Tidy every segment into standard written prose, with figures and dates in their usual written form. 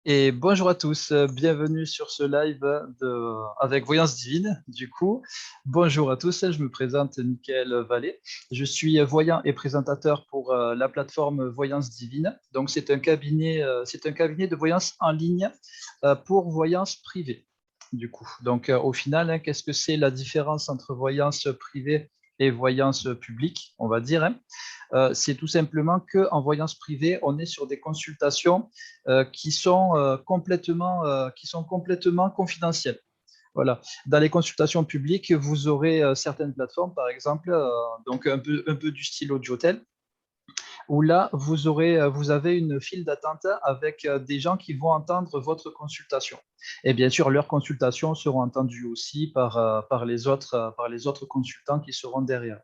Et bonjour à tous, bienvenue sur ce live avec Voyance Divine. Du coup, bonjour à tous, je me présente Mickaël Vallée. Je suis voyant et présentateur pour la plateforme Voyance Divine. Donc, c'est un cabinet de voyance en ligne pour voyance privée. Du coup, donc au final, hein, qu'est-ce que c'est la différence entre voyance privée et voyance publique, on va dire, hein. C'est tout simplement qu'en voyance privée, on est sur des consultations qui sont complètement confidentielles. Voilà. Dans les consultations publiques, vous aurez certaines plateformes, par exemple, donc un peu du style Audiotel, où là, vous avez une file d'attente avec des gens qui vont entendre votre consultation. Et bien sûr, leurs consultations seront entendues aussi par les autres consultants qui seront derrière.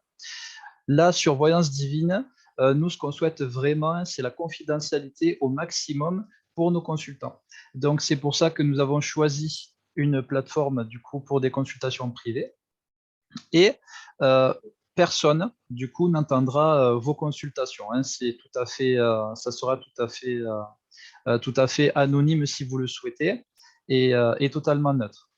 Là, sur Voyance Divine, nous, ce qu'on souhaite vraiment, c'est la confidentialité au maximum pour nos consultants. Donc, c'est pour ça que nous avons choisi une plateforme, du coup, pour des consultations privées. Et personne, du coup, n'entendra vos consultations, hein. C'est ça sera tout à fait anonyme si vous le souhaitez et totalement neutre.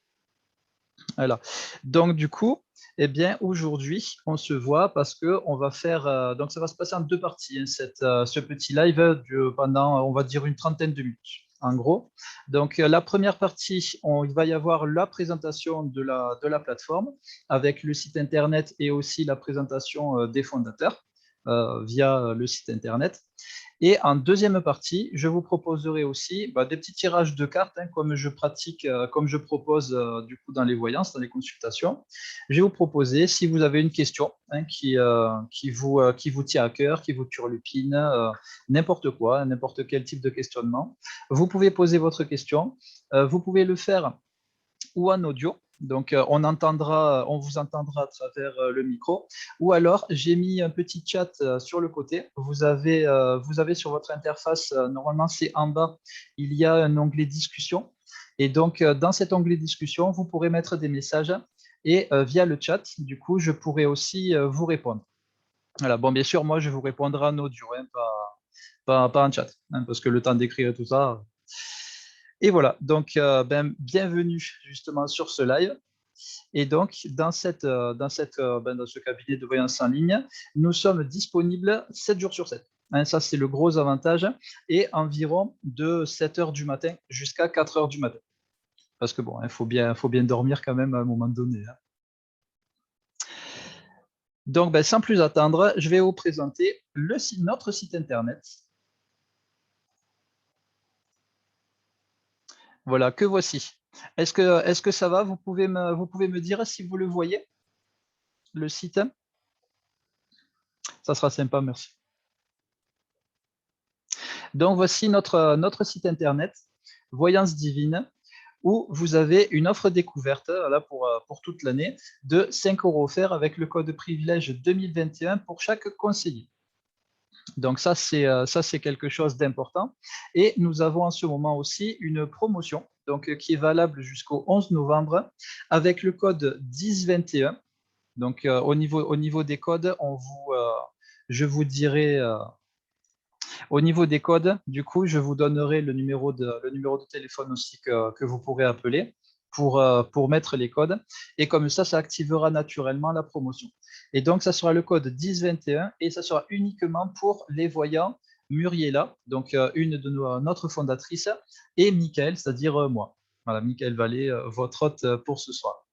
Voilà. Donc, du coup, eh bien, aujourd'hui, on se voit parce que on va faire. Donc, ça va se passer en deux parties, hein, ce petit live pendant, on va dire, une trentaine de minutes, en gros. Donc, la première partie, il va y avoir la présentation de la plateforme avec le site internet et aussi la présentation des fondateurs via le site internet. Et en deuxième partie, je vous proposerai aussi des petits tirages de cartes, hein, comme je propose du coup dans les voyances, dans les consultations. Je vais vous proposer, si vous avez une question hein, qui vous tient à cœur, qui vous turlupine, n'importe quoi, hein, n'importe quel type de questionnement, vous pouvez poser votre question. Vous pouvez le faire ou en audio. Donc, on vous entendra à travers le micro. Ou alors, j'ai mis un petit chat sur le côté. Vous avez sur votre interface, normalement, c'est en bas, il y a un onglet discussion. Et donc, dans cet onglet discussion, vous pourrez mettre des messages. Et via le chat, du coup, je pourrai aussi vous répondre. Voilà. Bon, bien sûr, moi, je vous répondrai en audio, hein, pas en chat, hein, parce que le temps d'écrire tout ça. Et voilà, donc bienvenue justement sur ce live. Et donc, dans ce cabinet de voyance en ligne, nous sommes disponibles 7 jours sur 7. Hein, ça, c'est le gros avantage. Et environ de 7 heures du matin jusqu'à 4 heures du matin. Parce que bon, il faut bien dormir quand même à un moment donné, hein. Donc, sans plus attendre, je vais vous présenter notre site internet. Voilà, que voici. Est-ce que ça va? Vous pouvez me dire si vous le voyez, le site? Ça sera sympa, merci. Donc, voici notre site internet, Voyance Divine, où vous avez une offre découverte là, pour toute l'année de 5 € offerts avec le code privilège 2021 pour chaque conseiller. Donc, ça, c'est quelque chose d'important. Et nous avons en ce moment aussi une promotion donc, qui est valable jusqu'au 11 novembre avec le code 1021. Donc, au niveau des codes, je vous dirai au niveau des codes, du coup, je vous donnerai le numéro de téléphone aussi que vous pourrez appeler pour mettre les codes. Et comme ça activera naturellement la promotion. Et donc, ça sera le code 1021 et ça sera uniquement pour les voyants Muriela, donc une de notre fondatrice, et Mickaël, c'est-à-dire moi. Voilà, Mickaël Vallée, votre hôte pour ce soir.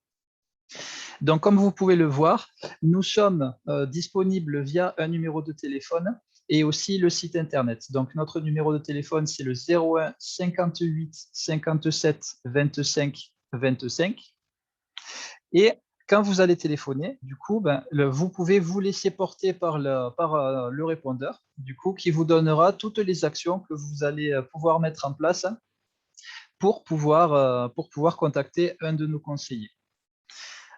Donc, comme vous pouvez le voir, nous sommes disponibles via un numéro de téléphone et aussi le site internet. Donc, notre numéro de téléphone, c'est le 01 58 57 25 25. Et quand vous allez téléphoner, du coup, vous pouvez vous laisser porter par le répondeur, du coup, qui vous donnera toutes les actions que vous allez pouvoir mettre en place pour pouvoir contacter un de nos conseillers.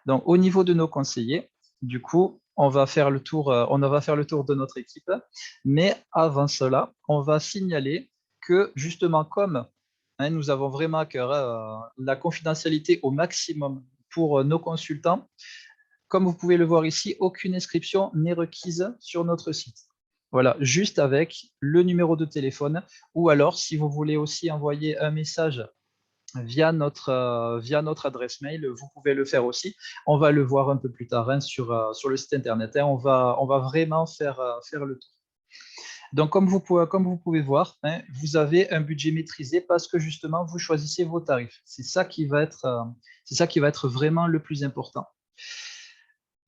Donc, au niveau de nos conseillers, du coup, on va faire le tour de notre équipe. Mais avant cela, on va signaler que justement, comme hein, nous avons vraiment à cœur la confidentialité au maximum pour nos consultants, comme vous pouvez le voir ici, aucune inscription n'est requise sur notre site. Voilà, juste avec le numéro de téléphone, ou alors si vous voulez aussi envoyer un message via notre adresse mail, vous pouvez le faire aussi. On va le voir un peu plus tard, hein, sur le site internet, hein. On va vraiment faire le tour. Donc, comme vous pouvez voir, hein, vous avez un budget maîtrisé parce que justement, vous choisissez vos tarifs. C'est ça qui va être vraiment le plus important.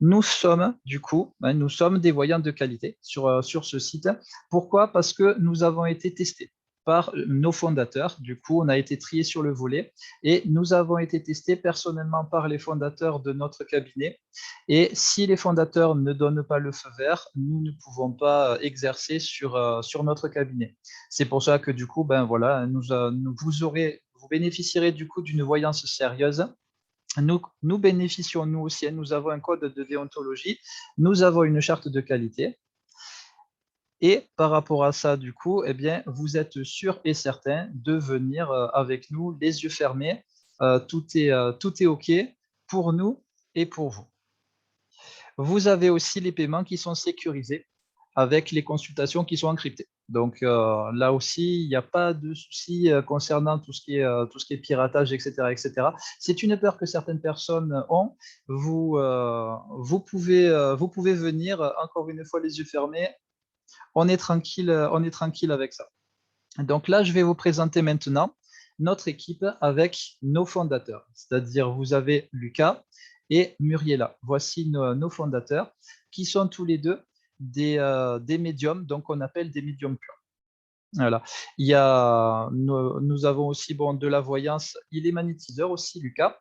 Nous sommes, du coup, hein, nous sommes des voyants de qualité sur ce site. Pourquoi? Parce que nous avons été testés par nos fondateurs. Du coup, on a été triés sur le volet et nous avons été testés personnellement par les fondateurs de notre cabinet. Et si les fondateurs ne donnent pas le feu vert, nous ne pouvons pas exercer sur notre cabinet. C'est pour ça que du coup, ben voilà, vous bénéficierez du coup d'une voyance sérieuse. Nous bénéficions, nous aussi, hein, nous avons un code de déontologie, nous avons une charte de qualité. Et par rapport à ça, du coup, eh bien, vous êtes sûr et certain de venir avec nous les yeux fermés. Tout est OK pour nous et pour vous. Vous avez aussi les paiements qui sont sécurisés avec les consultations qui sont encryptées. Donc là aussi, il n'y a pas de souci concernant tout ce qui est piratage, etc., etc. C'est une peur que certaines personnes ont. Vous pouvez venir, encore une fois, les yeux fermés. On est tranquille avec ça. Donc là, je vais vous présenter maintenant notre équipe avec nos fondateurs. C'est-à-dire, vous avez Lucas et Muriela. Voici nos fondateurs qui sont tous les deux des médiums, donc on appelle des médiums purs. Voilà. Nous avons aussi de la voyance. Il est magnétiseur aussi, Lucas.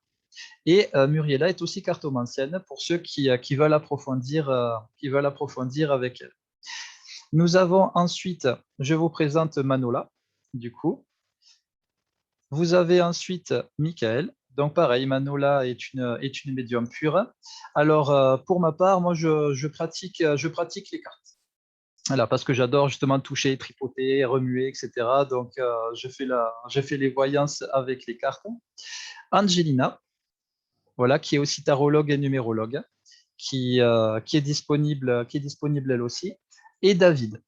Et Muriela est aussi cartomancienne pour ceux qui veulent approfondir avec elle. Nous avons ensuite, je vous présente Manola, du coup. Vous avez ensuite Michael. Donc pareil, Manola est une médium pure. Alors pour ma part, moi je pratique les cartes. Voilà, parce que j'adore justement toucher, tripoter, remuer, etc. Donc je fais les voyances avec les cartes. Angelina, voilà, qui est aussi tarologue et numérologue, qui est disponible elle aussi. Et David,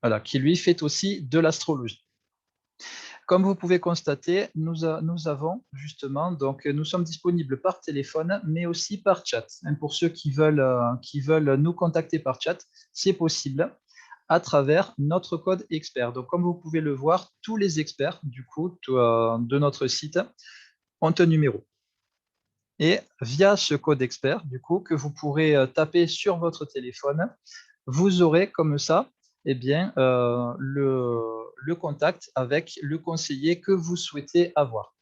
voilà, qui lui fait aussi de l'astrologie. Comme vous pouvez constater, nous avons justement, donc nous sommes disponibles par téléphone, mais aussi par chat. Pour ceux qui veulent nous contacter par chat, c'est possible à travers notre code expert. Donc, comme vous pouvez le voir, tous les experts du coup de notre site ont un numéro. Et via ce code expert, du coup, que vous pourrez taper sur votre téléphone, vous aurez comme ça, eh bien, le contact avec le conseiller que vous souhaitez avoir.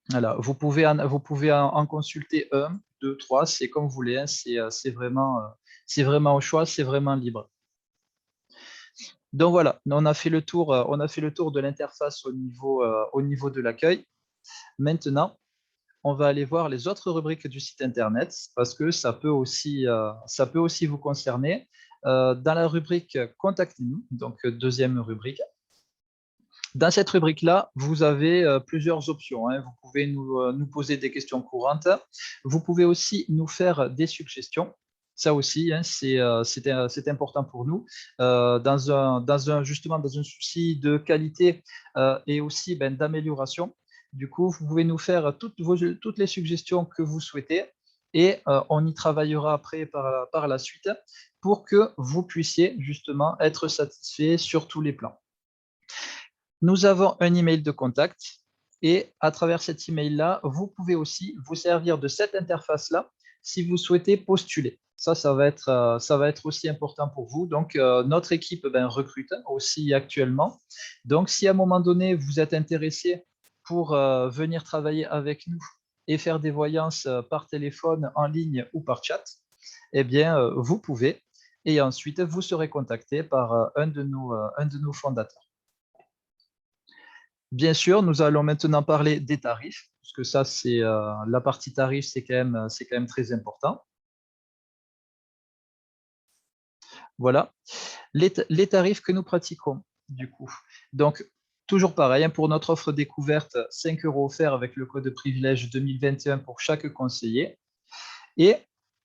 Voilà, vous pouvez en consulter un, deux, trois, c'est comme vous voulez, hein, c'est vraiment au choix, c'est vraiment libre. Donc voilà, on a fait le tour de l'interface au niveau de l'accueil. Maintenant, on va aller voir les autres rubriques du site internet parce que ça peut aussi vous concerner. Dans la rubrique Contactez-nous, donc deuxième rubrique. Dans cette rubrique-là, vous avez plusieurs options, hein. Vous pouvez nous poser des questions courantes. Vous pouvez aussi nous faire des suggestions. Ça aussi, hein, c'est important pour nous. Justement, dans un souci de qualité et aussi d'amélioration. Du coup, vous pouvez nous faire toutes les suggestions que vous souhaitez et on y travaillera après par la suite pour que vous puissiez justement être satisfait sur tous les plans. Nous avons un email de contact et à travers cet email-là, vous pouvez aussi vous servir de cette interface-là si vous souhaitez postuler. Ça va être aussi important pour vous. Donc, notre équipe recrute aussi actuellement. Donc, si à un moment donné, vous êtes intéressé pour venir travailler avec nous et faire des voyances par téléphone, en ligne ou par chat, eh bien, vous pouvez. Et ensuite, vous serez contacté par un de nos fondateurs. Bien sûr, nous allons maintenant parler des tarifs, parce que ça, c'est la partie tarif, c'est quand même très important. Voilà, les tarifs que nous pratiquons, du coup. Donc, toujours pareil, hein, pour notre offre découverte, 5 € offerts avec le code de privilège 2021 pour chaque conseiller. Et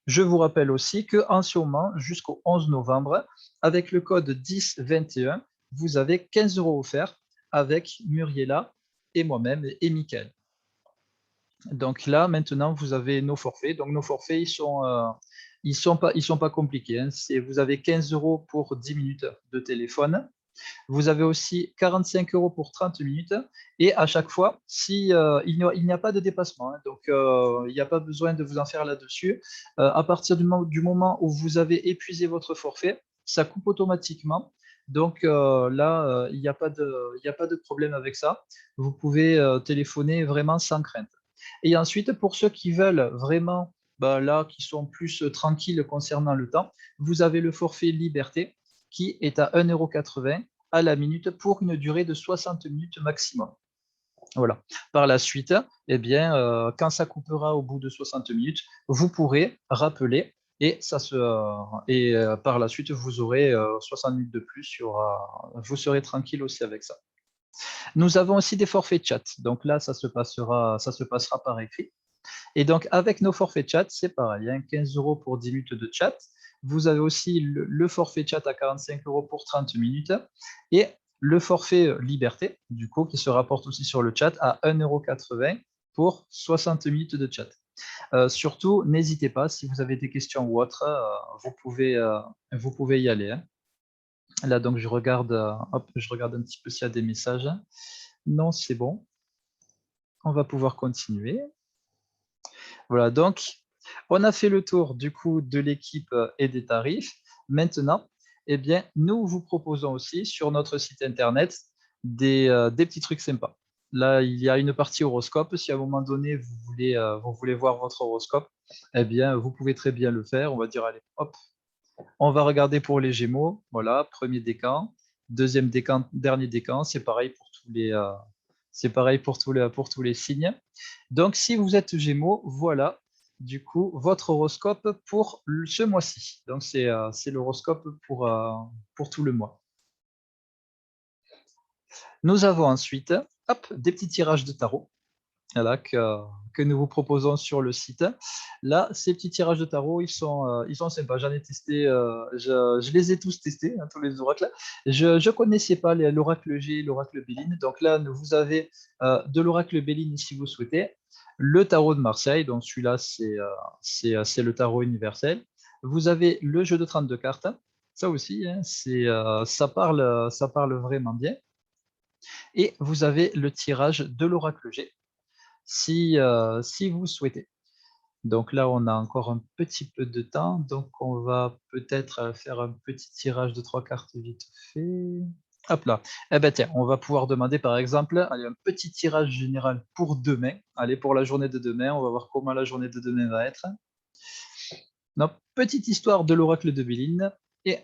Je vous rappelle aussi qu'en ce moment, jusqu'au 11 novembre, avec le code 1021, vous avez 15 € offerts avec Muriela et moi-même et Mickaël. Donc là, maintenant, vous avez nos forfaits. Donc nos forfaits, ils sont pas compliqués, hein. Vous avez 15 € pour 10 minutes de téléphone. Vous avez aussi 45 € pour 30 minutes. Et à chaque fois, si, il n'y a pas de dépassement, hein. Donc il n'y a pas besoin de vous en faire là-dessus. À partir du moment où vous avez épuisé votre forfait, ça coupe automatiquement. Donc là, il n'y a pas de problème avec ça. Vous pouvez téléphoner vraiment sans crainte. Et ensuite, pour ceux qui veulent vraiment, là, qui sont plus tranquilles concernant le temps, vous avez le forfait Liberté qui est à 1,80 € à la minute pour une durée de 60 minutes maximum. Voilà. Par la suite, eh bien, quand ça coupera au bout de 60 minutes, vous pourrez rappeler et, par la suite, vous aurez 60 minutes de plus. Vous serez tranquille aussi avec ça. Nous avons aussi des forfaits chat. Donc là, ça se passera par écrit. Et donc, avec nos forfaits chat, c'est pareil, hein, 15 € pour 10 minutes de chat. Vous avez aussi le forfait chat à 45 € pour 30 minutes et le forfait liberté, du coup, qui se rapporte aussi sur le chat à 1,80 € pour 60 minutes de chat. Surtout, n'hésitez pas, si vous avez des questions ou autres, vous pouvez y aller, hein. Là, donc, je regarde un petit peu s'il y a des messages. Non, c'est bon. On va pouvoir continuer. Voilà, donc, on a fait le tour du coup de l'équipe et des tarifs. Maintenant, eh bien, nous vous proposons aussi sur notre site internet des petits trucs sympas. Là, il y a une partie horoscope. Si à un moment donné, vous voulez voir votre horoscope, eh bien, vous pouvez très bien le faire. On va dire, allez, hop, on va regarder pour les Gémeaux. Voilà, premier décan, deuxième décan, dernier décan. C'est pareil pour pour tous les signes. Donc, si vous êtes Gémeaux, voilà, du coup, votre horoscope pour ce mois-ci. Donc, c'est l'horoscope pour tout le mois. Nous avons ensuite, hop, des petits tirages de tarot, voilà, que nous vous proposons sur le site. Là, ces petits tirages de tarot, ils sont sympas. J'en ai testé, je les ai tous testés, hein, tous les oracles. Je ne connaissais pas l'oracle G, l'oracle Béline. Donc là, vous avez de l'oracle Béline si vous souhaitez. Le tarot de Marseille, donc celui-là, c'est le tarot universel. Vous avez le jeu de 32 cartes. Ça aussi, hein, ça parle vraiment bien. Et vous avez le tirage de l'oracle G si vous souhaitez. Donc là, on a encore un petit peu de temps, donc on va peut-être faire un petit tirage de 3 cartes vite fait. Hop là. Eh bien tiens, on va pouvoir demander par exemple, allez, un petit tirage général pour demain. Allez, pour la journée de demain, on va voir comment la journée de demain va être. Donc, petite histoire de l'oracle de Béline. Et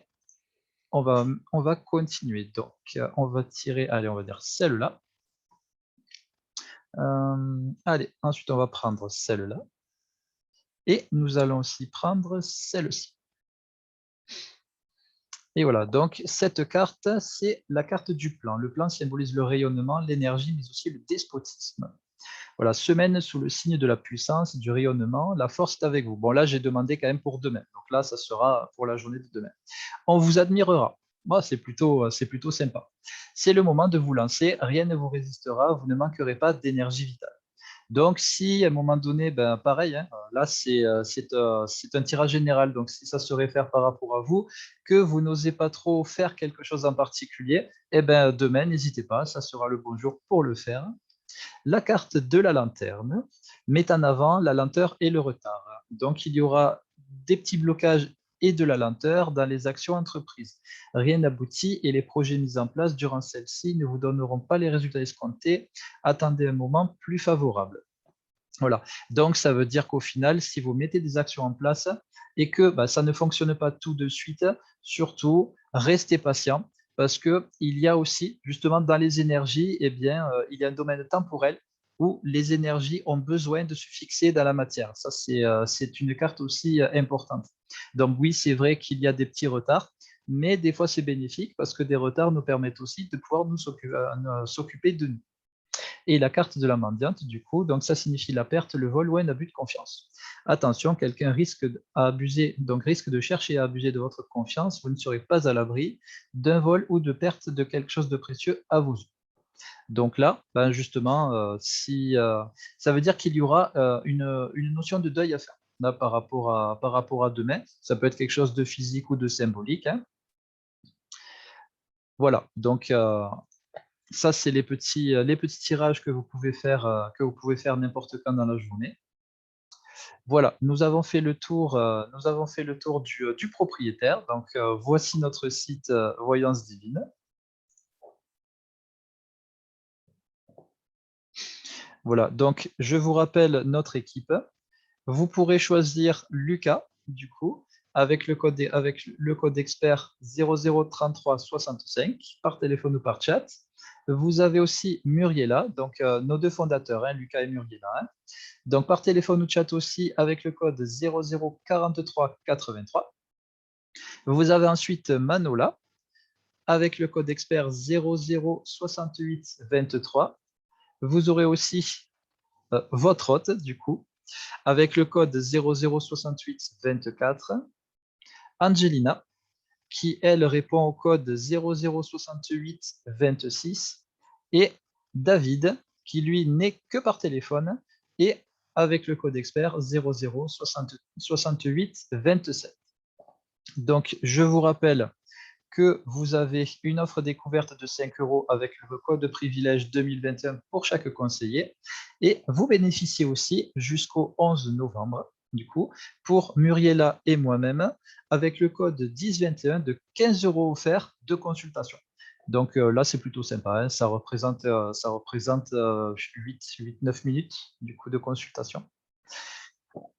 on va continuer. Donc, on va tirer, allez, on va dire celle-là. Allez, ensuite, on va prendre celle-là. Et nous allons aussi prendre celle-ci. Et voilà, donc cette carte, c'est la carte du plan. Le plan symbolise le rayonnement, l'énergie, mais aussi le despotisme. Voilà, semaine sous le signe de la puissance, du rayonnement, la force est avec vous. Bon, là, j'ai demandé quand même pour demain. Donc là, ça sera pour la journée de demain. On vous admirera. Moi, c'est plutôt sympa. C'est le moment de vous lancer, rien ne vous résistera, vous ne manquerez pas d'énergie vitale. Donc, si à un moment donné, pareil, hein, là, c'est un tirage général. Donc, si ça se réfère par rapport à vous, que vous n'osez pas trop faire quelque chose en particulier, eh ben, demain, n'hésitez pas, ça sera le bon jour pour le faire. La carte de la lanterne met en avant la lenteur et le retard. Donc, il y aura des petits blocages et de la lenteur dans les actions entreprises. Rien n'aboutit et les projets mis en place durant celle-ci ne vous donneront pas les résultats escomptés. Attendez un moment plus favorable. Voilà. Donc, ça veut dire qu'au final, si vous mettez des actions en place et que ça ne fonctionne pas tout de suite, surtout, restez patient parce qu'il y a aussi, justement, dans les énergies, il y a un domaine temporel où les énergies ont besoin de se fixer dans la matière. Ça, c'est une carte aussi importante. Donc, oui, c'est vrai qu'il y a des petits retards, mais des fois, c'est bénéfique parce que des retards nous permettent aussi de pouvoir nous s'occuper de nous. Et la carte de la mendiante, du coup, donc ça signifie la perte, le vol ou un abus de confiance. Attention, quelqu'un risque à abuser, donc risque de chercher à abuser de votre confiance. Vous ne serez pas à l'abri d'un vol ou de perte de quelque chose de précieux à vos yeux. Donc là, ben justement, ça veut dire qu'il y aura une notion de deuil à faire là, par rapport à demain. Ça peut être quelque chose de physique ou de symbolique, hein. Voilà, donc ça, c'est les petits tirages que vous pouvez faire n'importe quand dans la journée. Voilà, nous avons fait le tour du propriétaire. Donc, voici notre site Voyance Divine. Voilà, donc je vous rappelle notre équipe. Vous pourrez choisir Lucas, du coup, avec le code expert 003365 par téléphone ou par chat. Vous avez aussi Muriela, donc nos deux fondateurs, hein, Lucas et Muriela, hein. Donc par téléphone ou chat aussi avec le code 004383. Vous avez ensuite Manola avec le code expert 006823. Vous aurez aussi votre hôte, du coup, avec le code 006824. Angelina, qui, elle, répond au code 006826. Et David, qui, lui, n'est que par téléphone et avec le code expert 006827. Donc, je vous rappelle que vous avez une offre découverte de 5 € avec le code privilège 2021 pour chaque conseiller. Et vous bénéficiez aussi jusqu'au 11 novembre, du coup, pour Muriela et moi-même, avec le code 1021 de 15 € offerts de consultation. Donc là, c'est plutôt sympa, hein. Ça représente 8-9 minutes du coup de consultation.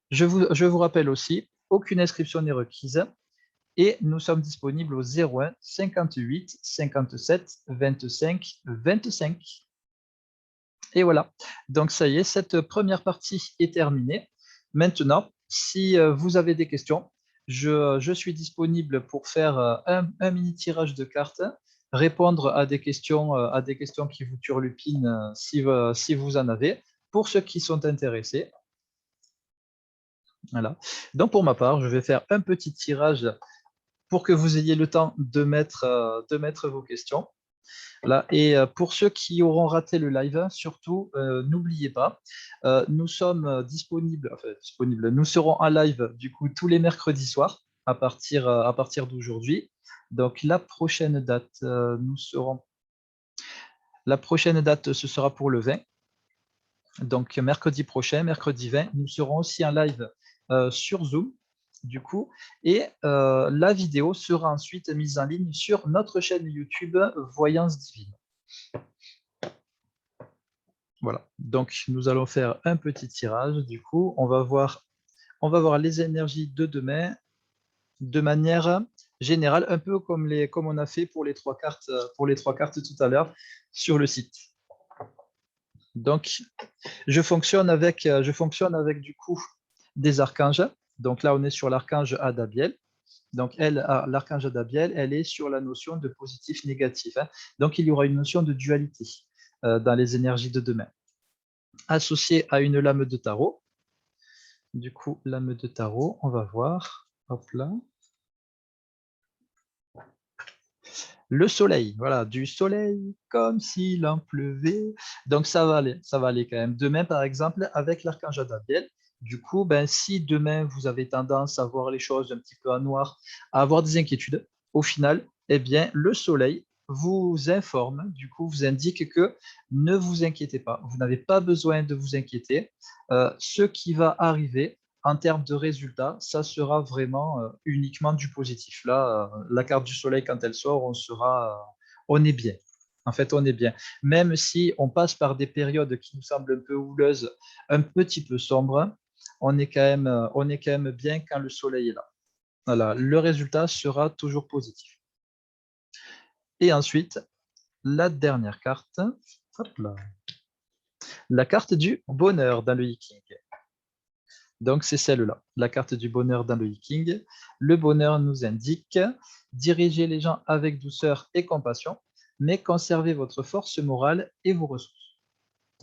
Je vous rappelle aussi, aucune inscription n'est requise. Et nous sommes disponibles au 01 58 57 25 25. Et voilà. Donc ça y est, cette première partie est terminée. Maintenant, si vous avez des questions, je suis disponible pour faire un mini tirage de cartes, répondre à des questions qui vous turlupinent si vous en avez, pour ceux qui sont intéressés. Voilà. Donc pour ma part, je vais faire un petit tirage pour que vous ayez le temps de mettre vos questions. Là. Et pour ceux qui auront raté le live, surtout, n'oubliez pas, nous sommes disponibles, nous serons en live du coup tous les mercredis soirs à partir d'aujourd'hui. Donc la prochaine date, ce sera pour le 20. Donc mercredi prochain, mercredi 20, nous serons aussi en live sur Zoom, du coup, et la vidéo sera ensuite mise en ligne sur notre chaîne YouTube Voyance Divine. Voilà, donc nous allons faire un petit tirage, du coup, on va voir les énergies de demain de manière générale, un peu comme on a fait pour les trois cartes tout à l'heure sur le site. Donc, je fonctionne avec du coup des archanges. Donc là, on est sur l'archange Adabiel. Donc l'archange Adabiel, elle est sur la notion de positif-négatif, hein. Donc il y aura une notion de dualité dans les énergies de demain, associée à une lame de tarot. Du coup, lame de tarot, on va voir. Hop là. Le soleil, voilà, du soleil comme s'il en pleuvait. Donc ça va aller quand même. Demain, par exemple, avec l'archange Adabiel, du coup, ben, si demain vous avez tendance à voir les choses un petit peu en noir, à avoir des inquiétudes, au final, eh bien, le soleil vous informe, du coup, vous indique que ne vous inquiétez pas, vous n'avez pas besoin de vous inquiéter. Ce qui va arriver, en termes de résultats, ça sera vraiment uniquement du positif. Là, la carte du soleil, quand elle sort, on est bien. En fait, on est bien. Même si on passe par des périodes qui nous semblent un peu houleuses, un petit peu sombres, on est quand même bien quand le soleil est là. Voilà, le résultat sera toujours positif. Et ensuite, la dernière carte, hop là, la carte du bonheur dans le I Ching. Donc, c'est celle-là, la carte du bonheur dans le I Ching. Le bonheur nous indique diriger les gens avec douceur et compassion, mais conservez votre force morale et vos ressources.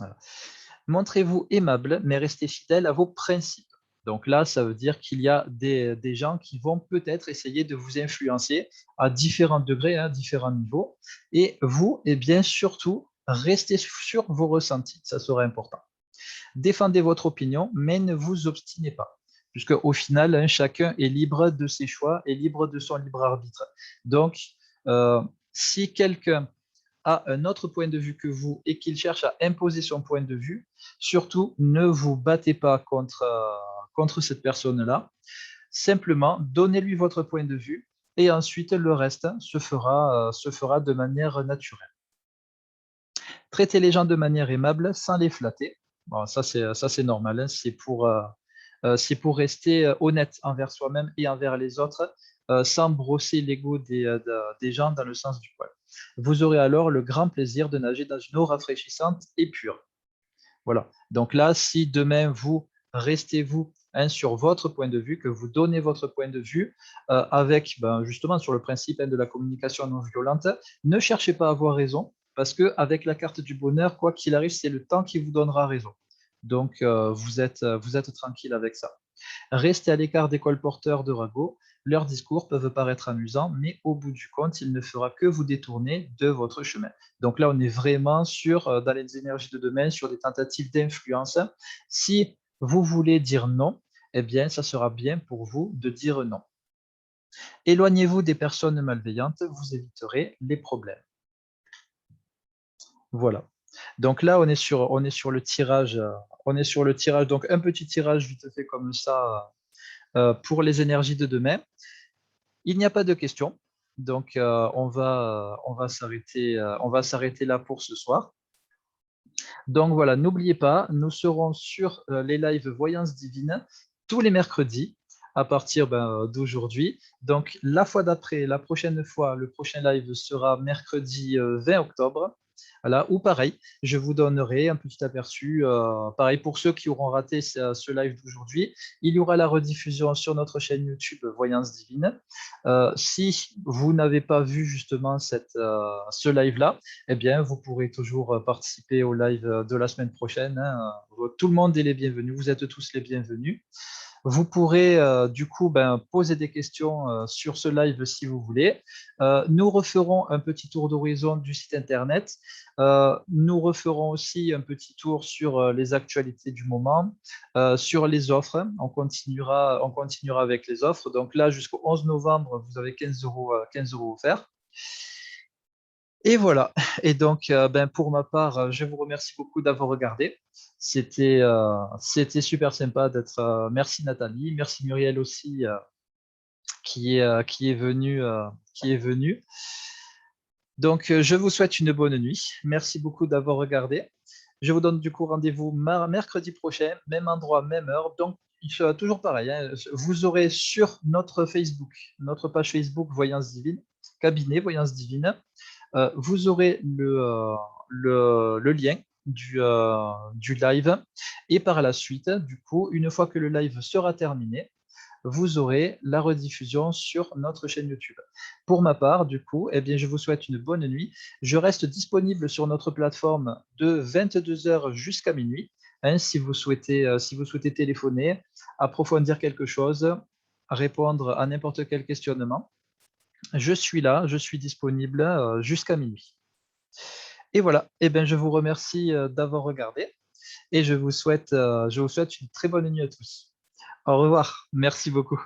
Voilà. Montrez-vous aimable, mais restez fidèle à vos principes. Donc là, ça veut dire qu'il y a des gens qui vont peut-être essayer de vous influencer à différents degrés, à différents niveaux. Et vous, eh bien, surtout, restez sur vos ressentis. Ça sera important. Défendez votre opinion, mais ne vous obstinez pas. Puisque au final, hein, chacun est libre de ses choix et libre de son libre arbitre. Donc, euh, si quelqu'un a un autre point de vue que vous et qu'il cherche à imposer son point de vue, surtout ne vous battez pas contre cette personne-là. Simplement, donnez-lui votre point de vue et ensuite le reste se fera de manière naturelle. Traitez les gens de manière aimable sans les flatter. Bon, ça, c'est normal, hein, c'est pour rester honnête envers soi-même et envers les autres, sans brosser l'ego des gens dans le sens du poil. Vous aurez alors le grand plaisir de nager dans une eau rafraîchissante et pure. Voilà. Donc là, si demain vous restez vous hein, sur votre point de vue, que vous donnez votre point de vue avec justement sur le principe hein, de la communication non violente, ne cherchez pas à avoir raison, parce que avec la carte du bonheur, quoi qu'il arrive, c'est le temps qui vous donnera raison. Donc vous êtes tranquille avec ça. Restez à l'écart des colporteurs de ragots. Leurs discours peuvent paraître amusants, mais au bout du compte, il ne fera que vous détourner de votre chemin. Donc là, on est vraiment dans les énergies de demain, sur des tentatives d'influence. Si vous voulez dire non, eh bien, ça sera bien pour vous de dire non. Éloignez-vous des personnes malveillantes, vous éviterez les problèmes. Voilà. Donc là, on est sur le tirage. On est sur le tirage. Donc un petit tirage vite fait comme ça pour les énergies de demain. Il n'y a pas de questions, donc on va s'arrêter là pour ce soir. Donc voilà, n'oubliez pas, nous serons sur les lives Voyance Divine tous les mercredis à partir d'aujourd'hui. Donc la fois d'après, la prochaine fois, le prochain live sera mercredi 20 octobre. Voilà, ou pareil, je vous donnerai un petit aperçu. Pareil pour ceux qui auront raté ce live d'aujourd'hui, il y aura la rediffusion sur notre chaîne YouTube Voyance Divine. Si vous n'avez pas vu justement ce live-là, eh bien, vous pourrez toujours participer au live de la semaine prochaine, hein. Tout le monde est les bienvenus, vous êtes tous les bienvenus. Vous pourrez du coup poser des questions sur ce live si vous voulez. Nous referons un petit tour d'horizon du site internet. Nous referons aussi un petit tour sur les actualités du moment, sur les offres. On continuera avec les offres. Donc là, jusqu'au 11 novembre, vous avez 15 € offerts. Et voilà. Et donc, pour ma part, je vous remercie beaucoup d'avoir regardé. C'était super sympa d'être. Merci Nathalie, merci Muriel aussi qui est venue. Donc, je vous souhaite une bonne nuit. Merci beaucoup d'avoir regardé. Je vous donne du coup rendez-vous mercredi prochain, même endroit, même heure. Donc, il sera toujours pareil, hein. Vous aurez sur notre Facebook, notre page Facebook Voyance Divine, cabinet Voyance Divine, vous aurez le lien du live et par la suite, du coup, une fois que le live sera terminé, vous aurez la rediffusion sur notre chaîne YouTube. Pour ma part, du coup, eh bien, je vous souhaite une bonne nuit. Je reste disponible sur notre plateforme de 22 h jusqu'à minuit. Hein, si vous souhaitez téléphoner, approfondir quelque chose, répondre à n'importe quel questionnement, je suis là, je suis disponible jusqu'à minuit. Et voilà, eh bien, je vous remercie d'avoir regardé et je vous souhaite une très bonne nuit à tous. Au revoir, merci beaucoup.